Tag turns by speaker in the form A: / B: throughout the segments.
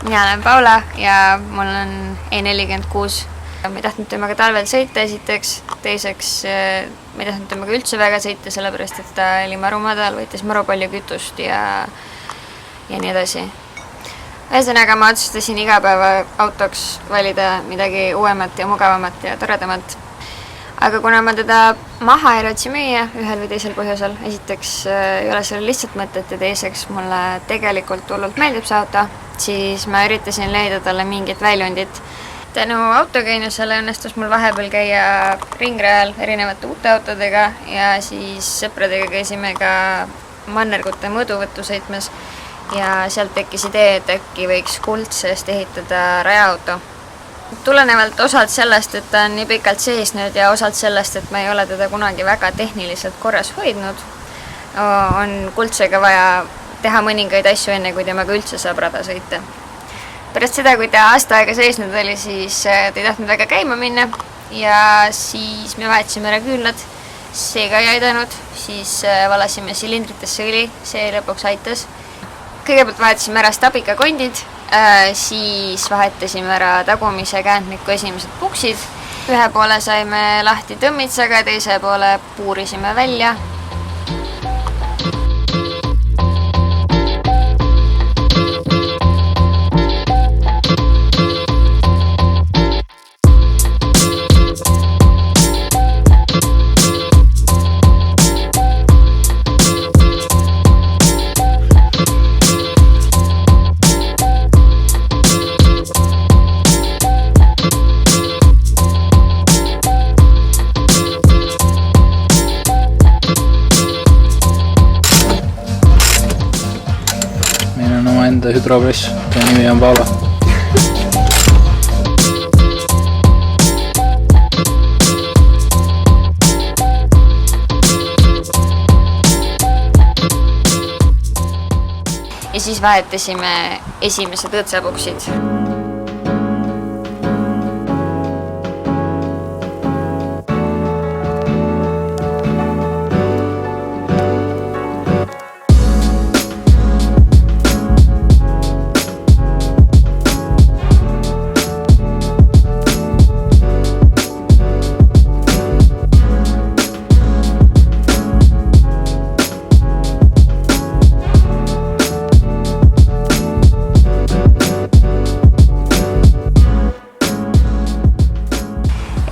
A: Mina olen Paula ja mul on E46. Ma ei tahtnud temaga talvel sõita esiteks, teiseks ma ei tahtnud temaga üldse väga sõita, sellepärast et ta oli maru madal, võitis maru palju kütust ja nii edasi. Ühesõnaga ma otsustasin iga päeva autoks valida midagi uuemat ja mugavamat ja toredamat. Aga kuna ma teda maha ei raatsi müüa ühel või teisel põhjusel, esiteks ei ole sellel lihtsalt mõtet ja teiseks mulle tegelikult hullult meeldib see auto, siis ma üritasin leida talle mingit väljundit. Tänu autokäinusele õnnestus mul vahepeal käia ringrajal erinevate uute autodega ja siis sõpradega käisime ka mannergute mõõduvõttu sõitmas ja sealt tekkis idee, et äkki võiks Kuldsest ehitada rajaauto. Tulenevalt osalt sellest, et ta on nii pikalt seisnud ja osalt sellest, et ma ei ole teda kunagi väga tehniliselt korras hoidnud, on Kuldsega vaja teha mõningaid asju enne, kui temaga üldse saab rada sõita. Pärast seda, kui ta aasta aega seisnud oli, siis ta ei tahtnud väga käima minna ja siis me vahetasime ära küünlad, see ka ei aidanud, siis valasime silindritesse õli, see lõpuks aitas. Kõigepealt vahetasime ära stabika kondid, siis vahetasime ära tagumise kääntmiku esimesed puksid. Ühe poole saime lahti tõmmitsaga, teise poole puurisime välja.
B: Enda hüdropress, ta nimi on Paula.
A: Ja siis vahetasime esimesed õõtsapuksid.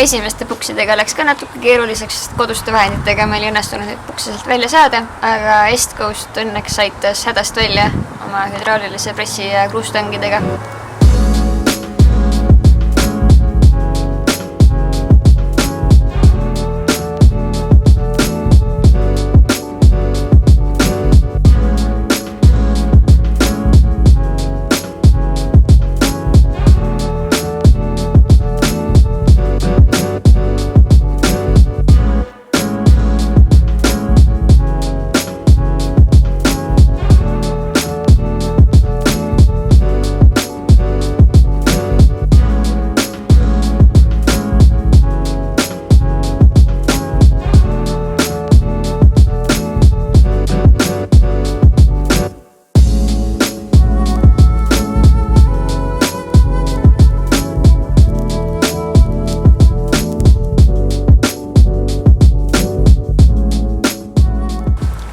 A: Esimeste puksidega läks ka natuke keeruliseks, sest koduste vahenditega meil ei õnnestunud neid pukse sealt välja saada, aga East Coast õnneks aitas hädast välja oma hüdraulilise pressi ja kruustangidega.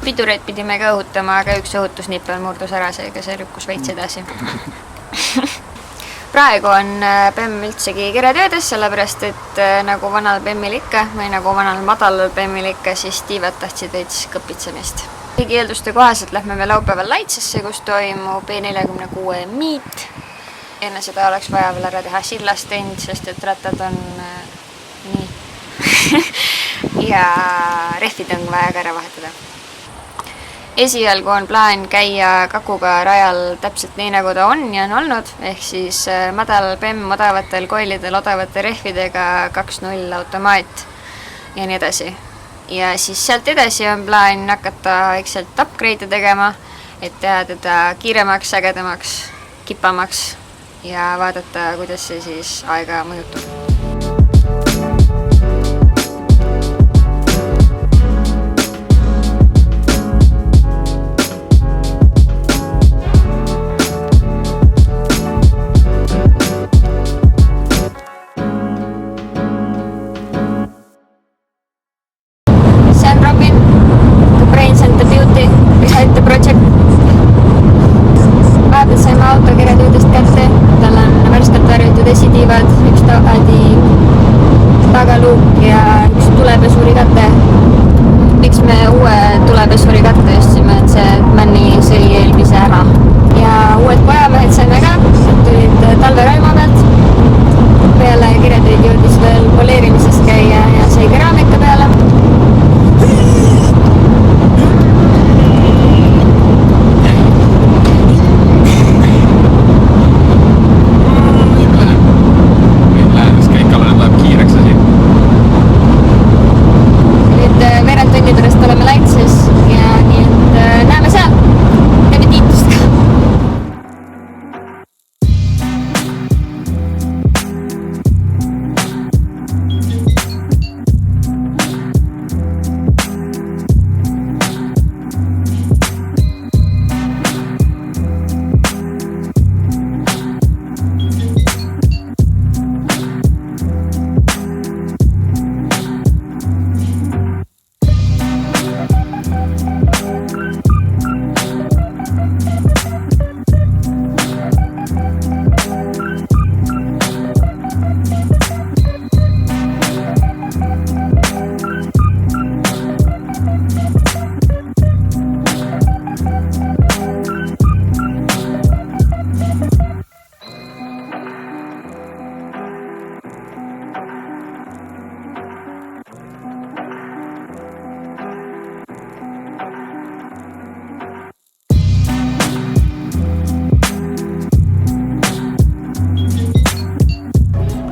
A: Pidureid pidime ka õhutama, aga üks õhutusnippel murdus ära, seega see lükkus veits edasi. Praegu on BEM üldsegi keretöödes, sellepärast et nagu vanal BEM-il ikka või nagu vanal madalal BEM-il ikka, siis tiivad tahtsid veits kõpitsemist. Kõigi eelduste kohaselt lähme me laupäeval Laitsesse, kus toimub E46 meet. Enne seda oleks vaja veel ära teha sillastend, sest et rattad on nii ja rehvitõng vaja ka ära vahetada. Esialgu on plaan käia Kakuga rajal täpselt nii, nagu ta on ja on olnud, ehk siis madal BEM odavatel koilidel odavate rehvidega 2.0 automaat ja nii edasi. Ja siis sealt edasi on plaan hakata vaikselt upgrade'e tegema, et teha teda kiiremaks, ägedamaks, kipamaks ja vaadata, kuidas see siis aega mõjutab. uued esitiivad, üks tagaluuk ja üks tulepesuri-kate. Miks me uue tulepesuri-katte ostsime, et see Männi sõi eelmise ära. Ja uued pojamehed saime ka, tulid talveraimu pealt. Peale kiretöid jõudis veel poleerimises käia ja sai keraamika peale.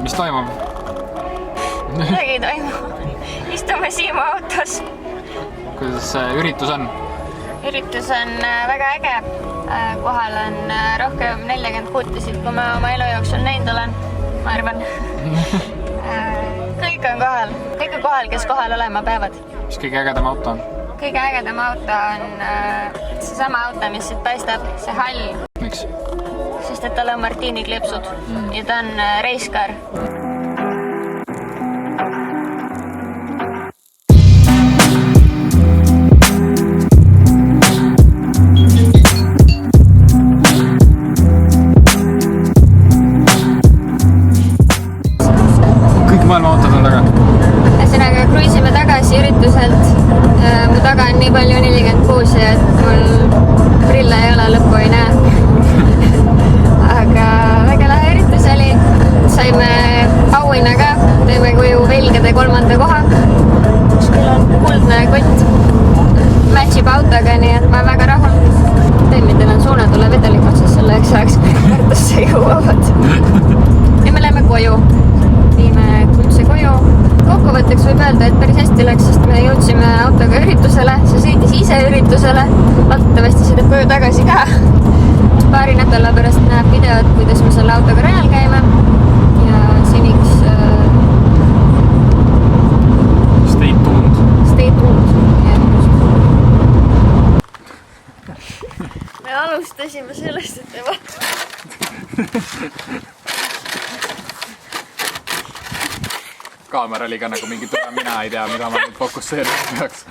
B: Mis toimub?
A: Midagi ei toimu. Istume Siimu autos.
B: Kuidas üritus on?
A: Üritus on väga äge. Kohal on rohkem 40 kuutisid, kui ma oma elu jooksul näinud olen, ma arvan. Kõik on kohal. Kõik on kohal, kes kohal olema peavad.
B: Mis kõige ägedam auto on?
A: Kõige ägedam auto on see sama auto, mis siit paistab, see hall.
B: Miks?
A: Sest et tal on Martini kleepsud ja ta on reiskar.
B: Kõik maailma autod on taga.
A: Ühesõnaga, kruiisime tagasi ürituselt. Mu taga on nii palju 46, et mul prille ei ole, lõppu ei näe. Aga väga lahe üritus oli. Saime auhinna ka, teeme kuju Velgade 3. koha. Kuskil on kuldne kott. Matchib autoga, nii et ma olen väga rahul. Teemidel on suunatule vedelik otsas selleks ajaks, kui Tartusse jõuavad. Ja me läheme koju. Viime kuldse koju. Kokkuvõtteks võib öelda, et päris hästi läks, sest me jõudsime autoga üritusele. See sõitis ise üritusele. Loodetavasti sõidab koju tagasi ka. Paari nädala pärast näeb videot, kuidas me selle autoga rajal käime. Ja seniks
B: Stay tuned.
A: stay tuned. Me alustasime sellest, et me
B: Kaamera oli ka nagu mingi tule, mina ei tea, mida ma nüüd fokusseerima peaks.